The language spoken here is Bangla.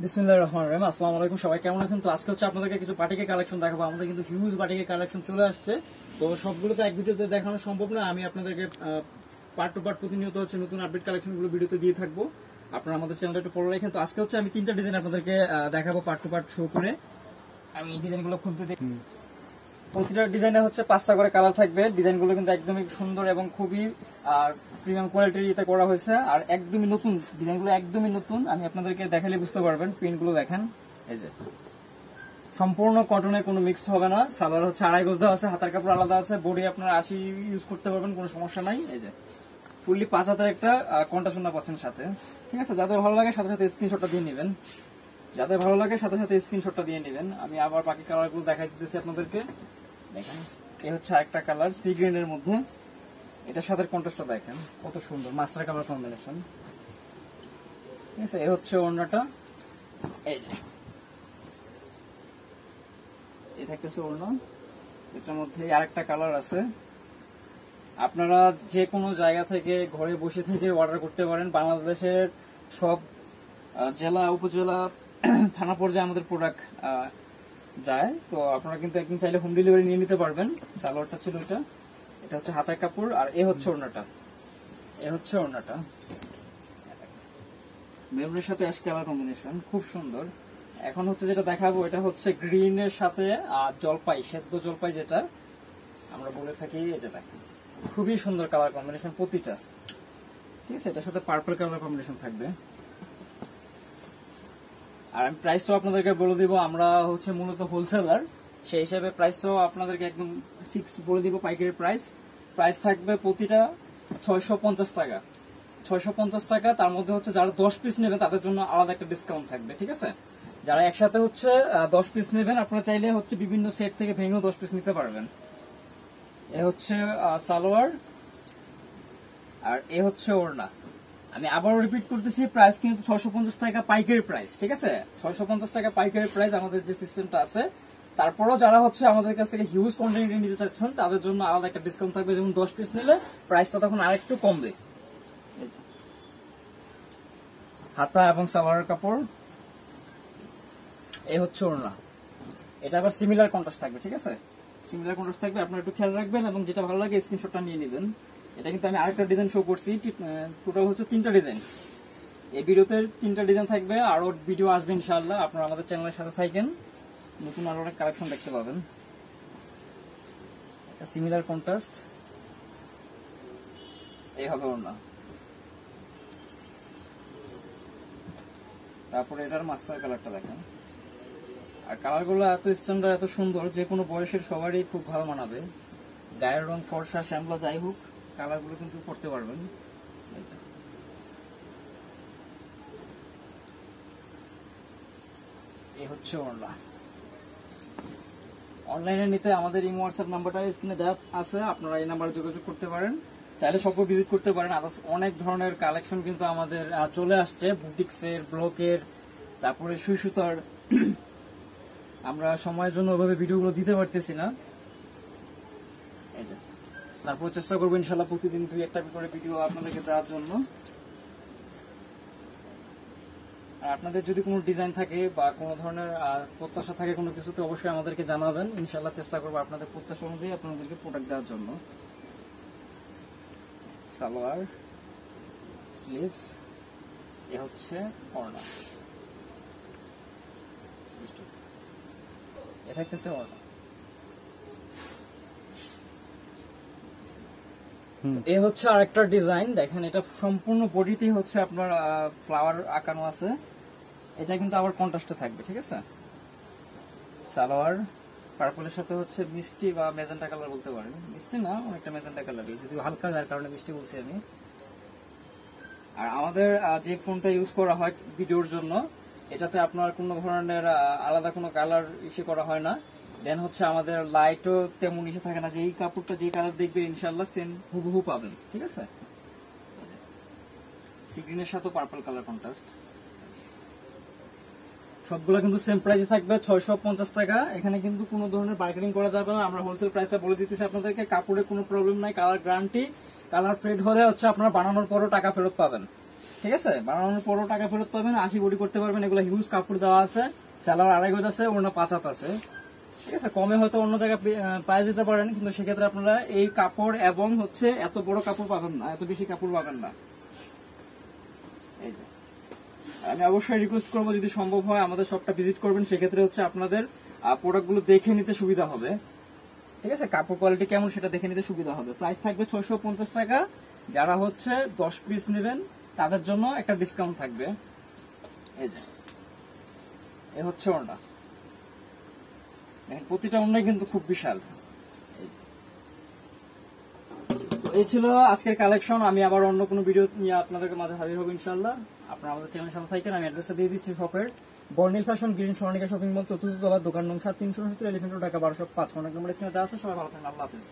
বিসমিল্লাহির রহমানির রহিম। আসসালামু আলাইকুম, সবাই কেমন আছেন? তো আজকে হচ্ছে আপনাদেরকে কিছু বাটিকের কালেকশন দেখাবো। আমাদের কিন্তু হিউজ বাটিকের কালেকশন চলে আসছে। তো সবগুলো তো এক ভিডিওতে দেখানো সম্ভব না। আমি আপনাদেরকে পার্ট টু পার্ট প্রতিনিয়ত হচ্ছে নতুন আপডেট কালেকশন গুলো ভিডিওতে দিয়ে থাকবো। আপনারা আমাদের চ্যানেলটা একটু ফলো রাখেন। তো আজকে হচ্ছে আমি 3টা ডিজাইন আপনাদেরকে দেখাবো পার্ট টু পার্ট শো করে। আমি এই ডিজাইনগুলো খুলতে দেখি। প্রতিটা ডিজাইনে হচ্ছে 5টা করে কালার থাকবে। ডিজাইনগুলো কিন্তু একদমই সুন্দর এবং খুবই প্রিমিয়াম কোয়ালিটির ইতে করা হয়েছে। আর একদমই নতুন ডিজাইনগুলো, একদমই নতুন। আমি আপনাদেরকে দেখালে বুঝতে পারবেন। প্রিন্টগুলো দেখেন, এই যে সম্পূর্ণ কটনে, কোনো মিক্সড হবে না। সালোয়ার হচ্ছে 2.5 গজ দেওয়া আছে, হাতার কাপড় আলাদা আছে, বডি আপনারা 80 ইউজ করতে পারবেন, কোনো সমস্যা নাই। এই যে ফুললি 5 হাতের একটা কন্টাসোনা পাচ্ছেন সাথে, ঠিক আছে। যাদের ভালো লাগে সাথে সাথে স্ক্রিনশটটা দিয়ে নেবেন। যাদের ভালো লাগে সাথে সাথে স্ক্রিনশটটা দিয়ে নেবেন। আমি আবার বাকি কালারগুলো দেখাই দিতেছি আপনাদেরকে। দেখেন, এই হচ্ছে আরেকটা কালার সি গ্রিন এর মধ্যে। এটার সাথে কন্ট্রাস্টটা দেখেন কত সুন্দর, মাস্টার কালার কম্বিনেশন, ঠিক আছে। এই হচ্ছে ওড়নাটা, এই যে এই থাকতেছে ওড়না। এটার মধ্যে আরেকটা কালার আছে। আপনারা যে কোনো জায়গা থেকে ঘরে বসে থেকে অর্ডার করতে পারেন। বাংলাদেশের সব জেলা, উপজেলা, থানা পর্যায়ে আমাদের প্রোডাক্ট যায়। তো আপনারা কিন্তু একদিন চাইলে হোম ডেলিভারি নিয়ে নিতে পারবেন। সালোয়ারটা ছিল এটা, এটা হচ্ছে হাতার কাপড়, আর এ হচ্ছে ওড়নাটা। এ হচ্ছে ওড়নাটা, মেরুনের সাথে অ্যাশ কালার কম্বিনেশন, খুব সুন্দর। এখন হচ্ছে যেটা দেখাবো, এটা হচ্ছে গ্রিনের সাথে জলপাই, সেদ্ধ জলপাই যেটা আমরা বলে থাকি, যেটা খুবই সুন্দর কালার কম্বিনেশন প্রতিটা, ঠিক আছে। এটার সাথে পার্পল কালার কম্বিনেশন থাকবে। আর আমি প্রাইসটাও আপনাদেরকে বলে দিব। আমরা হচ্ছে মূলত হোলসেলার, সেই হিসাবে প্রাইসটাও আপনাদেরকে একদম ফিক্সড বলে দিব। পাইকারি প্রাইস থাকবে প্রতিটা 650 টাকা। 650 টাকা। তার মধ্যে হচ্ছে যারা 10 পিস নেবেন তাদের জন্য আলাদা একটা ডিসকাউন্ট থাকবে, ঠিক আছে। যারা একসাথে হচ্ছে 10 পিস নেবেন, আপনারা চাইলে হচ্ছে বিভিন্ন সেট থেকে ভেঙেও 10 পিস নিতে পারবেন। এ হচ্ছে সালোয়ার, আর এ হচ্ছে ওড়না। আমি আবারও রিপিট করতেছি, প্রাইস কিন্তু 650 টাকা পাইকারি প্রাইস, ঠিক আছে। 650 টাকা পাইকারি প্রাইস আমাদের যে সিস্টেমটা আছে। তারপরও যারা হচ্ছে আমাদের কাছ থেকে হিউজ কোয়ান্টিটি নিতে চাচ্ছেন তাদের জন্য আলাদা একটা ডিসকাউন্ট থাকবে। যেমন 10 পিস নিলে প্রাইসটা তখন আরেকটু কমবে। হাতা এবং সালোয়ারের কাপড়, এই হচ্ছে ওড়না। এটা আবার সিমিলার কন্ট্রাস্ট থাকবে, ঠিক আছে। সিমিলার কন্ট্রাস্ট থাকবে, আপনারা একটু খেয়াল রাখবেন এবং যেটা ভালো লাগে স্ক্রিনশটটা নিয়ে নেবেন। এটা কিন্তু আমি আরেকটা ডিজাইন শো করছি। টোটাল হচ্ছে 3টা ডিজাইন। এই ভিডিওতে 3টা ডিজাইন থাকবে, আরো ভিডিও আসবে ইনশাআল্লাহ। আপনারা আমাদের চ্যানেলের সাথে থাকেন, নতুন আরো অনেক কালেকশন দেখতে পাবেন। এটা সিমিলার কন্ট্রাস্ট, এই হবে ওড়না। তারপরে এটার মাস্টার কালারটা দেখেন। আর কালারগুলো এত স্ট্যান্ডার্ড, এত সুন্দর, যে কোনো বয়সের সবারই খুব ভালো মানাবে। গায়ের রং ফর্সা, শ্যামলা যাই হোক, কালারগুলো কিন্তু করতে পারবেন। এই হচ্ছে ওড়না। অনলাইনে নিতে আমাদের ইমো হোয়াটসঅ্যাপ নাম্বারটা স্ক্রিনে দেওয়া আছে, আপনারা এই নাম্বারে যোগাযোগ করতে পারেন। চাইলে সব ভিজিট করতে পারেন। আদার্স অনেক ধরনের কালেকশন কিন্তু আমাদের চলে আসছে, বুটিক্সের, ব্লকের, তারপরে সুই সুতার। আমরা সময়ের জন্য ওইভাবে ভিডিওগুলো দিতে পারতেছি না। তারপর চেষ্টা করবো ইনশাল্লাহ প্রতিদিন 2-1টা করে ভিডিও আপনাদেরকে দেওয়ার জন্য। আর আপনাদের যদি কোনো ডিজাইন থাকে বা কোনো ধরনের প্রত্যাশা থাকে কোনো কিছুতে, অবশ্যই আমাদেরকে জানাবেন। ইনশাল্লাহ চেষ্টা করবো আপনাদের প্রত্যাশা অনুযায়ী আপনাদেরকে প্রোডাক্ট দেওয়ার জন্য। সালোয়ার, স্লিভস, এ হচ্ছে ওড়না, এ থাকতেছে ওড়না। এ হচ্ছে আরেকটা ডিজাইন দেখেন। এটা সম্পূর্ণ বডিতেই হচ্ছে আপনার ফ্লাওয়ার আঁকানো আছে। এটা কিন্তু আবার কন্ট্রাস্টে থাকবে, ঠিক আছে। সালোয়ার পার্পলের সাথে হচ্ছে মিষ্টি বা মেজেন্টা কালার বলতে পারেন, মিষ্টি না অনেকটা মেজেন্টা কালার, যদি হালকা, যার কারণে মিষ্টি বলছি আমি। আর আমাদের যে ফোনটা ইউজ করা হয় ভিডিওর জন্য, এটাতে আপনার কোনো ধরনের আলাদা কোনো কালার ইস্যু করা হয় না। দেন হচ্ছে আমাদের লাইটও তেমন ইস্যু থাকে না, যে এই কাপড়টা যে কালার দেখবে ইনশাল্লাহ সেম হুবহু পাবেন, ঠিক আছে। সিগ্রিনের সাথে পার্পল কালার কন্ট্রাস্ট। সবগুলো কিন্তু সেম প্রাইসে থাকবে, 650 টাকা। এখানে কিন্তু কোনো ধরনের বার্গেনিং করা যাবে না। আমরা হোলসেল প্রাইসটা বলে দিতেছি আপনাদেরকে। কাপড়ে কোনো প্রবলেম নাই, কালার গ্যারান্টি। কালার ফেড হলে হচ্ছে আপনারা বানানোর পরও টাকা ফেরত পাবেন। ঠিক আছে, বানানোর পরও টাকা ফেরত পাবেন, 80 বডি করতে পারবেন। এগুলো হিউজ কাপড় দেওয়া আছে, সেলার 2.5 গজ আছে, ওড়না 5 হাত আছে। ঠিক আছে, কমে হয়তো অন্য জায়গায় পায়ে যেতে পারেন, কিন্তু সেক্ষেত্রে আপনারা এই কাপড় এবং হচ্ছে এত বড় কাপড় পাবেন না, এত বেশি কাপড় পাবেন না। এই যে আমি অবশ্যই রিকোয়েস্ট করবো যদি সম্ভব হয় আমাদের শপটা ভিজিট করবেন, সেক্ষেত্রে হচ্ছে আপনাদের প্রোডাক্টগুলো দেখে নিতে সুবিধা হবে। ঠিক আছে, কাপড় কোয়ালিটি কেমন সেটা দেখে নিতে সুবিধা হবে। প্রাইস থাকবে 650 টাকা। যারা হচ্ছে 10 পিস নেবেন তাদের জন্য একটা ডিসকাউন্ট থাকবে। এই যে এই হচ্ছে ওড়না, প্রতিটা ওড়নাই কিন্তু খুব বিশাল। এই ছিল আজকের কালেকশন। আমি আবার অন্য কোনো ভিডিও নিয়ে আপনাদের মাঝে হাজির হবো ইনশাআল্লাহ। আপনারা আমাদের চ্যানেলের সাথে থাকেন। আমি অ্যাড্রেসটা দিয়ে দিচ্ছি শপের, Barnil fashion, green Sonalika shopping mall, 4th তলা, দোকান নং 7, 370 elephant road, Dhaka 1205। Contact number স্ক্রিনে দেওয়া আছে। সবাই ভালো থাকেন, আল্লাহ হাফেজ।